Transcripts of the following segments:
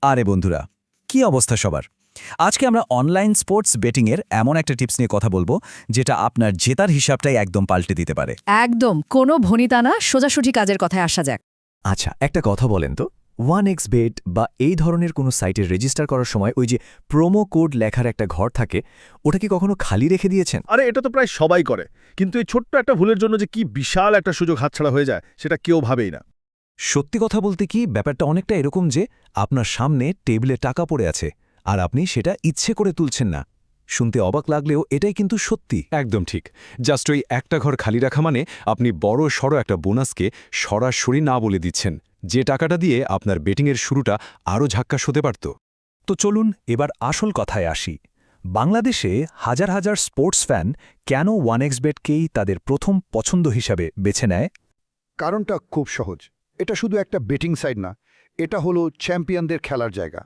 আরে বন্ধুরা, কি অবস্থা সবার? আজকে আমরা অনলাইন স্পোর্টস বেটিংয়ের এমন একটা টিপস নিয়ে কথা বলবো যেটা আপনার জেতার হিসাবটাই একদম পাল্টে দিতে পারে। একদম কোনো ভনিতা না, সোজাসুজি কাজের কথায় আসা যাক। আচ্ছা, একটা কথা বলেন তো, 1xBet বা এই ধরনের কোনো সাইটে রেজিস্টার করার সময় ওই যে প্রোমো কোড লেখার একটা ঘর থাকে, ওটা কি কখনো খালি রেখে দিয়েছেন? আরে এটা তো প্রায় সবাই করে, কিন্তু এই ছোট্ট একটা ভুলের জন্য যে কি বিশাল একটা সুযোগ হাতছাড়া হয়ে যায় সেটা কেউ ভাবেই না। সত্যি কথা বলতে কি, ব্যাপারটা অনেকটা এরকম যে আপনার সামনে টেবিলে টাকা পড়ে আছে আর আপনি সেটা ইচ্ছে করে তুলছেন না। শুনতে অবাক লাগলেও এটাই কিন্তু সত্যি। একদম ঠিক। জাস্ট ওই একটা ঘর খালি রাখা মানে আপনি বড় সড় একটা বোনাসকে সরাসরি না বলে দিচ্ছেন, যে টাকাটা দিয়ে আপনার বেটিংয়ের শুরুটা আরও ঝাক্কাস হতে পারত। তো চলুন এবার আসল কথায় আসি। বাংলাদেশে হাজার হাজার স্পোর্টস ফ্যান কেন 1xBetকেই তাদের প্রথম পছন্দ হিসাবে বেছে নেয়? কারণটা খুব সহজ। এটা শুধু একটা বেটিং সাইট না, এটা হলো চ্যাম্পিয়নদের খেলার জায়গা।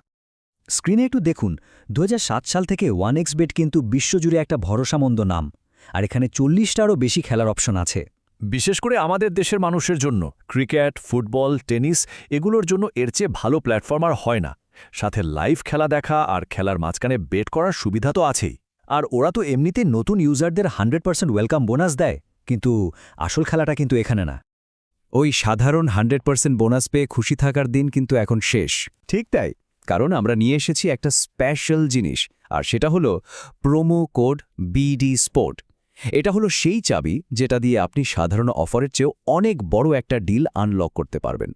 স্ক্রিনে একটু দেখুন, 2007 সাল থেকে 1xBet কিন্তু বিশ্বজুড়ে একটা ভরসামন্দ নাম, আর এখানে 40টারও বেশি খেলার অপশন আছে। বিশেষ করে আমাদের দেশের মানুষের জন্য ক্রিকেট, ফুটবল, টেনিস এগুলোর জন্য এর চেয়ে ভালো প্ল্যাটফর্ম আর হয় না। সাথে লাইভ খেলা দেখা আর খেলার মাঝখানে বেট করার সুবিধা তো আছেই। আর ওরা তো এমনিতে নতুন ইউজারদের 100% ওয়েলকাম বোনাস দেয়, কিন্তু আসল খেলাটা কিন্তু এখানে না। ওই সাধারণ 100% বোনাস পেয়ে খুশি থাকার দিন কিন্তু এখন শেষ। ঠিক তাই, কারণ আমরা নিয়ে এসেছি একটা স্পেশাল জিনিস, আর সেটা হলো প্রোমো কোড বিডি স্পোর্ট। এটা হলো সেই চাবি যেটা দিয়ে আপনি সাধারণ অফারের চেয়েও অনেক বড় একটা ডিল আনলক করতে পারবেন।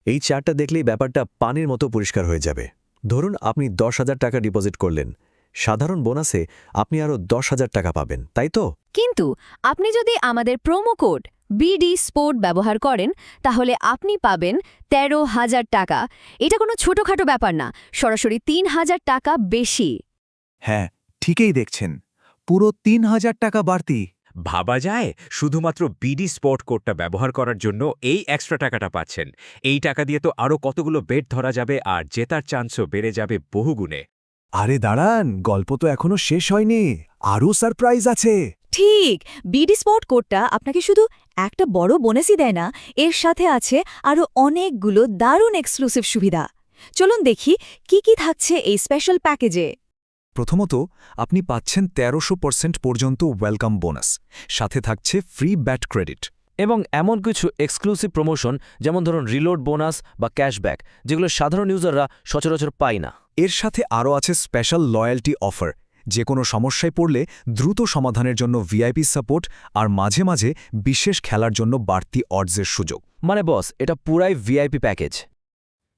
এই চার্টটা দেখলেই ব্যাপারটা পানির মতো পরিষ্কার হয়ে যাবে। ধরুন আপনি 10,000 টাকা ডিপোজিট করলেন, সাধারণ বোনাসে আপনি আরও 10,000 টাকা পাবেন, তাই তো? কিন্তু আপনি যদি আমাদের প্রোমো কোড বিডি স্পোর্ট ব্যবহার করেন তাহলে আপনি পাবেন 13,000 টাকা। এটা কোনো ছোটখাটো ব্যাপার না, সরাসরি 3,000 টাকা বেশি। হ্যাঁ, ঠিকই দেখছেন, পুরো 3,000 টাকা বাড়তি। ভাবা যায়, শুধুমাত্র বিডি স্পোর্ট কোডটা ব্যবহার করার জন্য এই এক্সট্রা টাকাটা পাচ্ছেন। এই টাকা দিয়ে তো আরও কতগুলো বেট ধরা যাবে আর জেতার চান্সও বেড়ে যাবে বহুগুণে। আরে দাঁড়ান, গল্প তো এখনো শেষ হয়নি, আরও সারপ্রাইজ আছে। ঠিক, বিডি স্পোর্ট কোডটা আপনাকে শুধু একটা বড় বোনাসই দেয় না, এর সাথে আছে আরও অনেকগুলো দারুণ এক্সক্লুসিভ সুবিধা। চলুন দেখি কি কি থাকছে এই স্পেশাল প্যাকেজে। প্রথমত, আপনি পাচ্ছেন 1300% পর্যন্ত ওয়েলকাম বোনাস, সাথে থাকছে ফ্রি ব্যাট ক্রেডিট এবং এমন কিছু এক্সক্লুসিভ প্রমোশন, যেমন ধরুন রিলোড বোনাস বা ক্যাশব্যাক, যেগুলো সাধারণ ইউজাররা সচরাচর পায় না। এর সাথে আরও আছে স্পেশাল লয়্যালটি অফার, যে কোনো সমস্যায় পড়লে দ্রুত সমাধানের জন্য ভিআইপি সাপোর্ট, আর মাঝে মাঝে বিশেষ খেলার জন্য বাড়তি অডসের সুযোগ। মানে বস, এটা পুরাই ভিআইপি প্যাকেজ।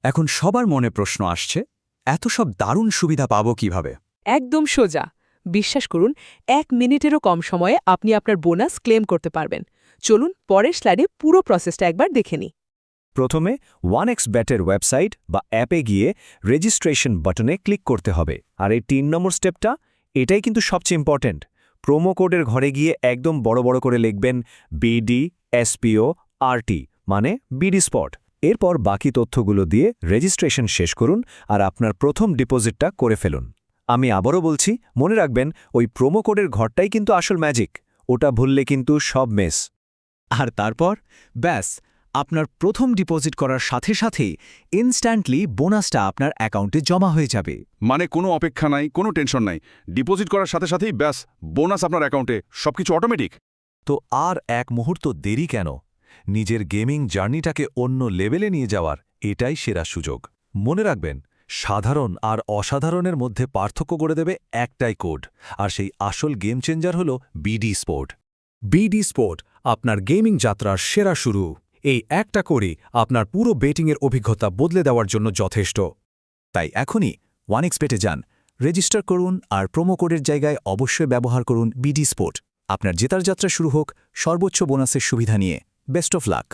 এখন সবার মনে প্রশ্ন আসছে, এত সব দারুণ সুবিধা পাবো কিভাবে? একদম সোজা। বিশ্বাস করুন, 1 মিনিটেরও কম সময়ে আপনি আপনার বোনাস ক্লেম করতে পারবেন। চলুন পরের স্লাইডে পুরো প্রসেসটা একবার দেখে নিই। প্রথমে 1xBetএর ওয়েবসাইট বা অ্যাপে গিয়ে রেজিস্ট্রেশন বাটনে ক্লিক করতে হবে। আর এই 3 নম্বর স্টেপটা, এটাই কিন্তু সবচেয়ে ইম্পর্ট্যান্ট। প্রোমো কোডের ঘরে গিয়ে একদম বড় বড় করে লিখবেন BDSPORT, মানে বিডি স্পট। এরপর বাকি তথ্যগুলো দিয়ে রেজিস্ট্রেশন শেষ করুন আর আপনার প্রথম ডিপোজিটটা করে ফেলুন। আমি আবারও বলছি, মনে রাখবেন, ওই প্রোমো কোডের ঘরটাই কিন্তু আসল ম্যাজিক, ওটা ভুললে কিন্তু সব মেস। আর তারপর ব্যাস, আপনার প্রথম ডিপোজিট করার সাথে সাথেই ইনস্ট্যান্টলি বোনাসটা আপনার অ্যাকাউন্টে জমা হয়ে যাবে। মানে কোনো অপেক্ষা নাই, কোনো টেনশন নাই, ডিপোজিট করার সাথে সাথেই ব্যাস বোনাস আপনার অ্যাকাউন্টে, সবকিছু অটোমেটিক। তো আর এক মুহূর্ত দেরি কেন? নিজের গেমিং জার্নিটাকে অন্য লেভেলে নিয়ে যাওয়ার এটাই সেরা সুযোগ। মনে রাখবেন, সাধারণ আর অসাধারণের মধ্যে পার্থক্য করে দেবে একটাই কোড, আর সেই আসল গেম চেঞ্জার হল বিডি স্পোর্ট। বিডি স্পোর্ট আপনার গেমিং যাত্রার সেরা শুরু। এই একটা কোডই আপনার পুরো বেটিংয়ের অভিজ্ঞতা বদলে দেওয়ার জন্য যথেষ্ট। তাই এখনই 1xBetএ যান, রেজিস্টার করুন, আর প্রোমো কোডের জায়গায় অবশ্যই ব্যবহার করুন বিডি স্পোর্ট। আপনার জেতার যাত্রা শুরু হোক সর্বোচ্চ বোনাসের সুবিধা নিয়ে। Best of luck.